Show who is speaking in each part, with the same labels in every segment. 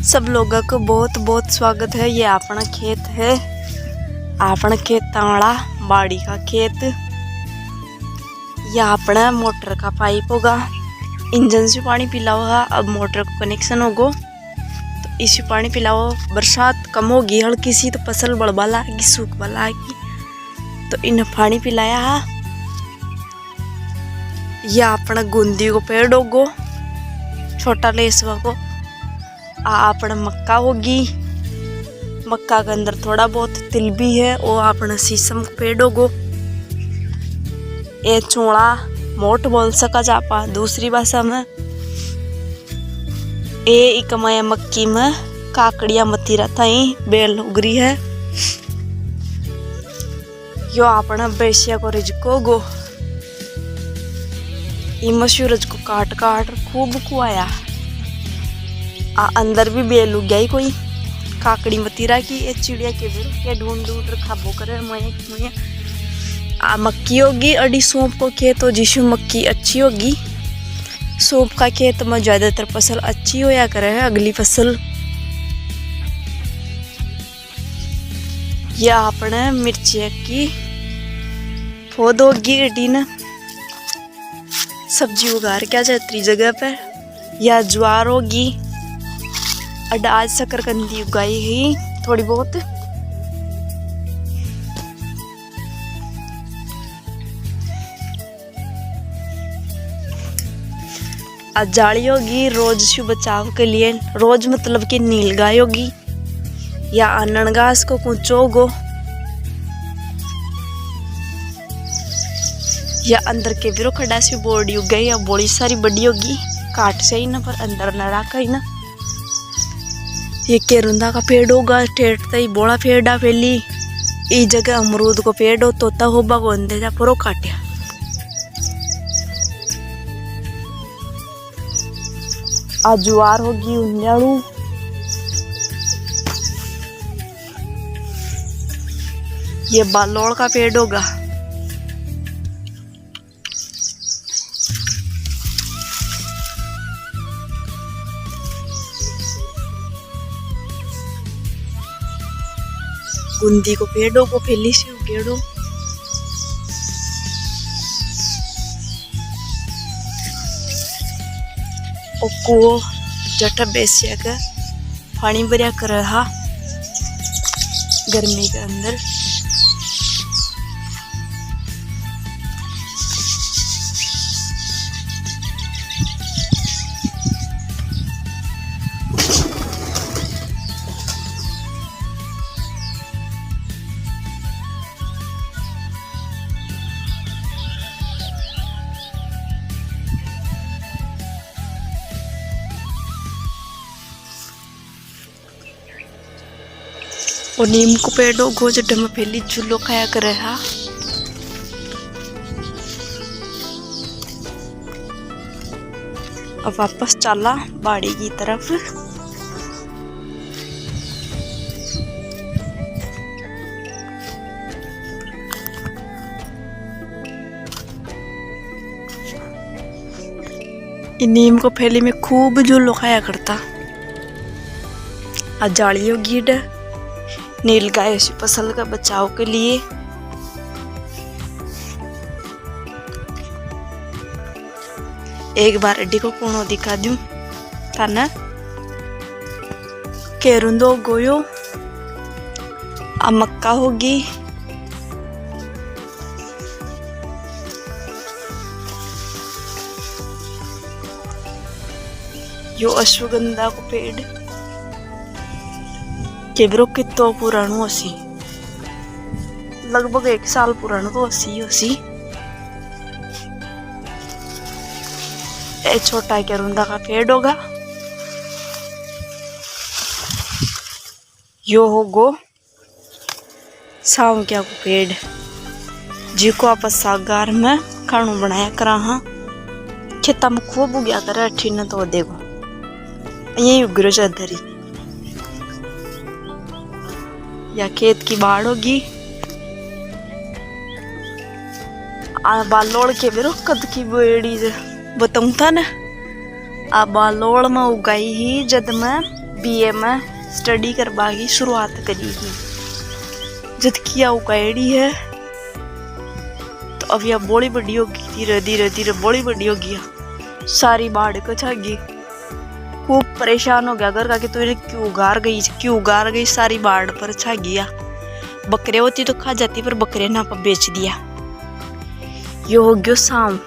Speaker 1: सब लोगों को बहुत बहुत स्वागत है। ये अपना खेत है, अपना खेत तावड़ा बाड़ी का खेत। यह अपना मोटर का पाइप होगा, इंजन से पानी पिलाओगा। अब मोटर को कनेक्शन होगा तो इसी पानी पिलाओ। बरसात कम होगी हल्की सी तो फसल बढ़वा लागी, सूख लागी, तो इन्हें पानी पिलाया है। यह अपना गुंदी को पेड़ होगो, छोटा लेसवा को। अपना मक्का होगी, मक्का के अंदर थोड़ा बहुत तिल भी है। और अपना शीशम का पेड़ होगो। ये चूड़ा मोट बोल सका जापा दूसरी भाषा में। ये इकमाया मक्की में काकड़िया मतीरा थाई बेल उगरी है। यो अपना बेसिया को रिजको गो। सूरज को काट काट खूब कुआया। अंदर भी बेल उग गई कोई काकड़ी मतीरा की। ये चिड़िया के ढूंढ ढूंढ खाबो करे मया। मक्की होगी अड़ी सौंप को खेत हो, जिसमें मक्की अच्छी होगी। सौंप का खेत में ज्यादातर फसल अच्छी होया करे है। अगली फसल यह अपने मिर्ची की पौध होगी। अड़ी न सब्जी उगा क्या जाती जगह पर। या ज्वार होगी। आज शकरकंदी उगाई है थोड़ी बहुत। आज जाली होगी रोज से बचाव के लिए। रोज मतलब कि नील गाय होगी या अनन घास को कुछ होगो। या अंदर के बिरो खड़ा से बोड़ी उग गई या बड़ी सारी बड़ी होगी। काट से ही ना पर अंदर न रखा ही ना। ये केरुंदा का पेड़ होगा, टेटता ही बोला पेड़ा फैली। इस जगह अमरूद को पेड़ हो तोता हो बागोंदे जा पुरो काटिया। आज ज्वार होगी उन्याड़ू। ये बालोड़ का पेड़ होगा। गुंदी को पेड़ों को फैली से उगेड़ो। ओको जटा बेसिया का पानी भरिया कर रहा गर्मी के अंदर। और नीम को पेड़ो गो जट में पहली झूलो खाया कर रहा। अब वापस चला बाड़ी की तरफ। नीम को फैली में खूब झूलो खाया करता। आज जाली होगी नील गाय से फसल का बचाव के लिए। एक बार अड्डी को कोनो दिखा दूं था ना। केरुंदो गोयो। अब मक्का होगी। यो अश्वगंधा को पेड़ केबरो कितो पुरानो असी लगभग 1 साल पुरानो तो असी। ए छोटा केरुंदा का पेड़ होगा। यो होगो सावकिया को पेड़, जिको आप सागार में खानू बनाया करा। हाँ खेता में खूब उगया करे। अठी न तो देखो यही उगरो चौधरी। या खेत की बाढ़ होगी। बालोड़ के बिरो कद की बेड़ी बताऊं था ना। बालोड़ में उगाई ही जद में बीए में स्टडी करवा की शुरुआत करेगी। जब किया उगाड़ी है तो अब यह बड़ी बड़ी होगी, धीरे धीरे धीरे बड़ी बड़ी होगी। सारी बाढ़ को छागी, खूब परेशान हो गया घर का कि तू क्यों उगार गई, सारी बाढ़ पर छा गया। बकरे होती तो खा जाती, पर बकरे ना पर बेच दिया। यो हो गयो साव,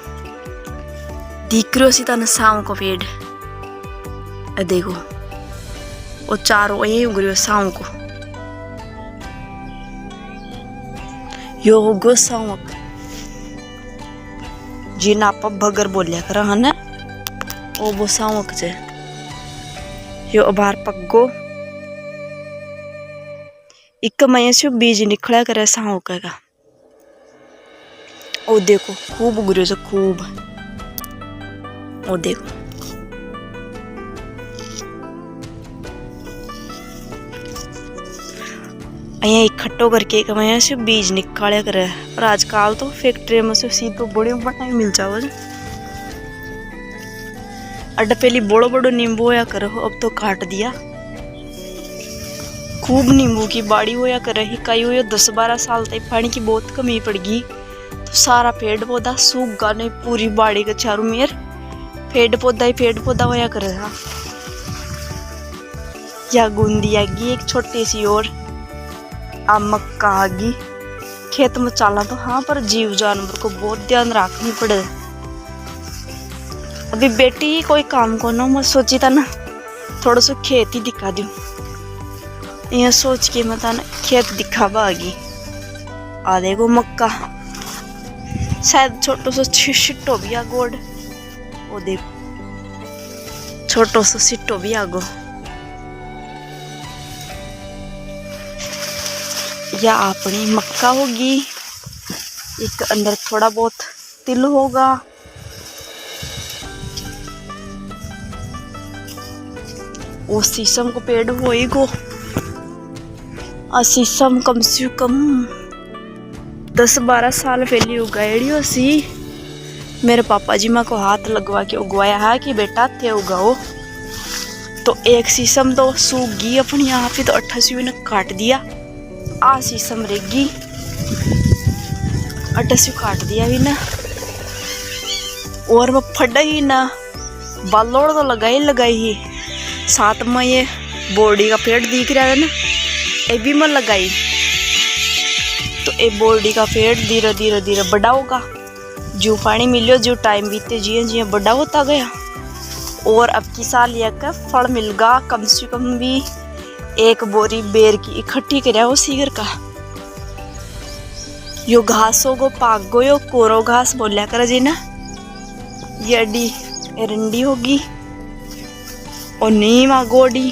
Speaker 1: दिख रही सी तने साव को पेड़, देखो वो चारों यही उग रही साव को। यो हो गयो सावक, जिन आप भगर बोलिया कर है ना, वो सावक जे। यो अबार पग्गो, एक मये से बीज निकला करे सावक का। ओ देखो खूब उग रही है, खूब। ओ देखो अँ इकट्ठो करके एक मये से बीज निकाले करे। और आजकल तो फैक्ट्री में से सीधो बड़ी बड़ा मिल जाओ। अड्डा पहली बड़ो बड़ो नींबू होया करो, अब तो काट दिया। खूब नींबू की बाड़ी होया करे ही, कई हुई 10-12 साल तक पानी की बहुत कमी पड़गी तो सारा पेड़ पौधा सूख गा। नहीं पूरी बाड़ी के चारों मेर पेड़ पौधा होया करे। या गुंदी आगी एक छोटी सी, और आ मक्का आगी। खेत में चला तो हाँ, पर जीव जानवर को बहुत ध्यान रखनी पड़े। अभी बेटी कोई काम को ना, मैं सोची था ना थोड़ा सा खेत ही दिखा दूं। यह सोच के मैं था ना खेत दिखावा आगी। आ देखो मक्का, शायद छोटो सा सिट्टो भी आ गोड। वो देखो छोटो सा सिट्टो भी आगो। या अपनी मक्का होगी, एक अंदर थोड़ा बहुत तिल होगा। वो शीशम को पेड़ होएगो। शीशम कम से कम 10-12 साल पहले उगाड़ी हो सी। मेरे पापा जी माँ को हाथ लगवा के उगवाया है कि बेटा थे उगाओ। तो एक शीशम तो सूख गई अपनी यहाँ पे, तो 88 ने काट दिया। आ शीशम रेगी 88 काट दिया भी ना। और वो फटा ही ना, बालोड़ तो लगाई ही। साथ में ये बोर्डी का पेड़ दिख रहा है ना, ये भी मैं लगाई। तो ये बोर्डी का पेड़ धीरे धीरे बड़ा होगा। जो पानी मिलियो, जो टाइम बीते जिये बड़ा होता गया। और अब की साल यह का फल मिलगा, कम से कम भी 1 बोरी बेर की इकट्ठी कराया वो सीगर का। यो घासों को पाक गो, यो कोरो घास बोलिया कर जी ना। ये अड्डी एरंडी होगी और नीम आगोडी।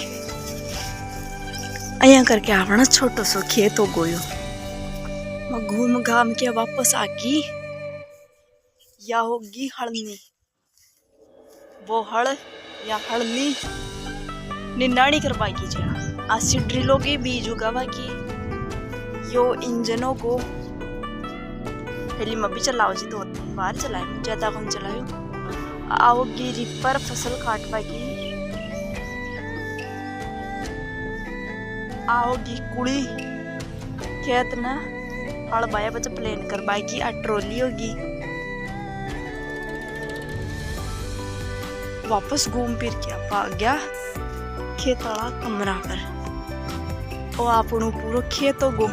Speaker 1: अया करके अपना छोटो सो खेत हो गयो। मैं घूम घाम के वापस आगी। या होगी हड़नी, वो हड़ या हड़नी निनाणी करवाएगी जा। आसी ड्रिलों के बीज उगावा की। यो इंजनों को पहले मबी चलाओ जी, 2-3 बार चलाए, ज्यादा कम चलायो। आओगी रिपर फसल काटवा की। आओगी कुड़ी खेत ना हड़ बाया बच्चा प्लेन करवाई की। आ ट्रॉली होगी। वापस घूम फिर के आ गया खेतड़ा कमरा पर। और आपनो पूरा खेत होगो।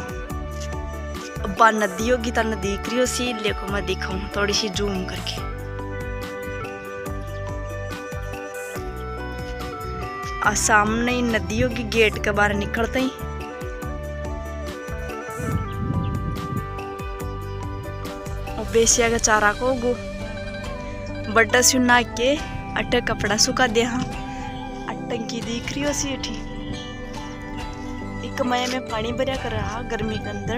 Speaker 1: अब नदी होगी तो नदी दिख रही हो सी, देखो मैं दिखाऊं थोड़ी सी जूम करके। आ सामने ही नदी होगी, गेट के बाहर निकलते ही। और बेसिया का चारा को गो बड्डा सुना के अट्ठे कपड़ा सुखा दिया। हाँ टंकी दिख रही हो सी अठी। एक मया में पानी भरिया कर रहा गर्मी के अंदर।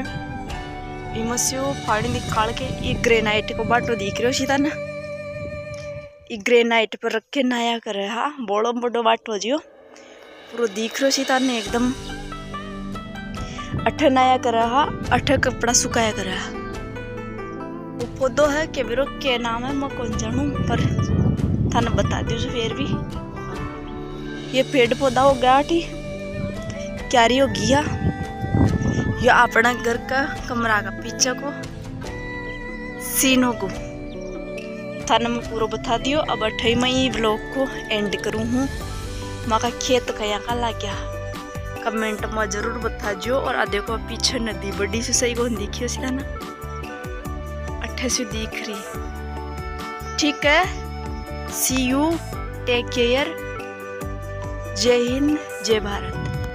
Speaker 1: इमसियो पानी निकाल के ये ग्रेनाइट को बाटो दिख रही हो सीधा ना। ये ग्रेनाइट पर रख के नया कर रहा बड़ो बड़ो बाटो जियो पूरा दिख रही सीधा ने एकदम। अठ नया कर रहा, अठ कपड़ा सुखाया कर रहा। वो पौधो है के बिरो के नाम है मैं कौन जानू, पर थाने बता दू फिर भी। ये पेड़ पौधा हो गया ठी क्यारी होगी या ये अपना घर का कमरा का पीछे को सीन होगो थाने मैं पूरा बता दियो। अब अठाई मैं ये व्लॉग को एंड करूँ हूँ। माँ खेत कया का ला गया कमेंट में जरूर बता जो। और आ देखो पीछे नदी बड़ी से सही को दिखी उसका ना अट्ठे से दिख रही। ठीक है, सी यू, टेक केयर, जय हिंद, जय भारत।